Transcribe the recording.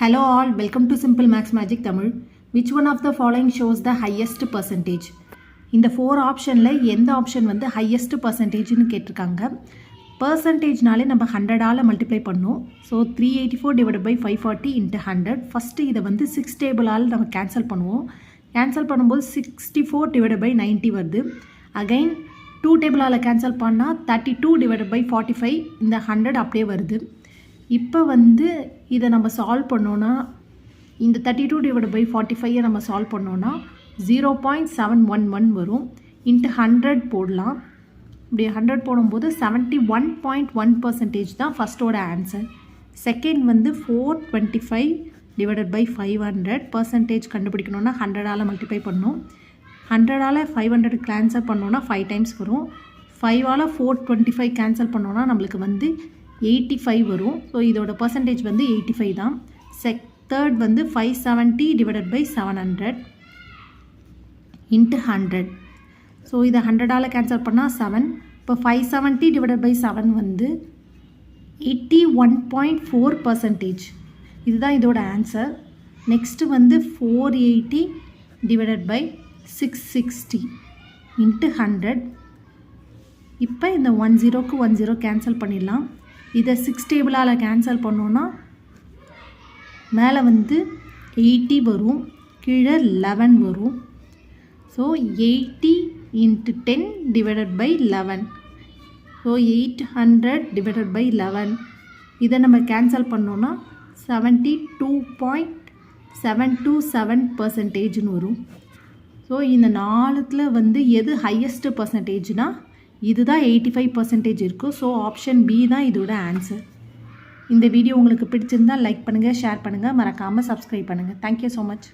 Hello all, welcome to Simple Max Magic Tamil. Which one of the following shows the highest percentage? இந்த 4 ஆப்ஷனில் எந்த option வந்து highest பர்சன்டேஜ்னு கேட்டிருக்காங்க. பர்சன்டேஜ்னாலே நம்ம 100ஆல் மல்டிப்ளை பண்ணோம். So 384 divide by 540 into 100. First இதை வந்து 6 டேபிளால் நம்ம கேன்சல் பண்ணுவோம். கேன்சல் பண்ணும்போது 64 டிவைட் பை 90 வருது. அகைன் 2 டேபிளால் கேன்சல் பண்ணால் 32 டிவைட் பை 45 இந்த 100 அப்படியே வருது. இப்போ வந்து இதை நம்ம சால்வ் பண்ணோன்னா இந்த 32 டிவைட் பை 45 நம்ம சால்வ் பண்ணோன்னா 0.711 வரும். இன்ட்டு 100 போடலாம். இப்படி 100 போடும்போது 71.1% தான் ஃபஸ்ட்டோட ஆன்சர். செகண்ட் வந்து 425 டிவைடட் பை 500 பர்சன்டேஜ் கண்டுபிடிக்கணுன்னா 100ஆல் மல்டிப்ளை பண்ணணும். 100ஆல் 500 கேன்சல் பண்ணோன்னா 5 டைம்ஸ் வரும். 5ஆல் 425 கேன்சல் பண்ணோன்னா நம்மளுக்கு வந்து 85 வரும். ஸோ இதோட பர்சன்டேஜ் வந்து 85 தான். தேர்ட் வந்து 570 டிவைடட் பை 700 இன்ட்டு 100. ஸோ இதை 100ஆல் கேன்சல் பண்ணால் 7. இப்போ 570 டிவைடட் பை 7 வந்து 81.4%. இதுதான் இதோட ஆன்சர். நெக்ஸ்ட்டு வந்து 480 டிவைடட் பை 660 இன்ட்டு 100. இப்போ இந்த 10க்கு 10 கேன்சல் பண்ணிடலாம். இதை 6 டேபிளால் கேன்சல் பண்ணோன்னா மேலே வந்து 80 வரும், கீழே 11 வரும். So 80 into 10 divided by 11. So 800 divided by 11. இதை நம்ம கேன்சல் பண்ணோன்னா 72.727% வரும். ஸோ இந்த 4த்தில் வந்து எது ஹையஸ்ட் பர்சன்டேஜ்னால் இதுதான் 85% இருக்குது. ஸோ ஆப்ஷன் பி தான் இதோட ஆன்சர். இந்த வீடியோ உங்களுக்கு பிடிச்சிருந்தால் லைக் பண்ணுங்கள், ஷேர் பண்ணுங்கள், மறக்காமல் சப்ஸ்கிரைப் பண்ணுங்கள். Thank you so much.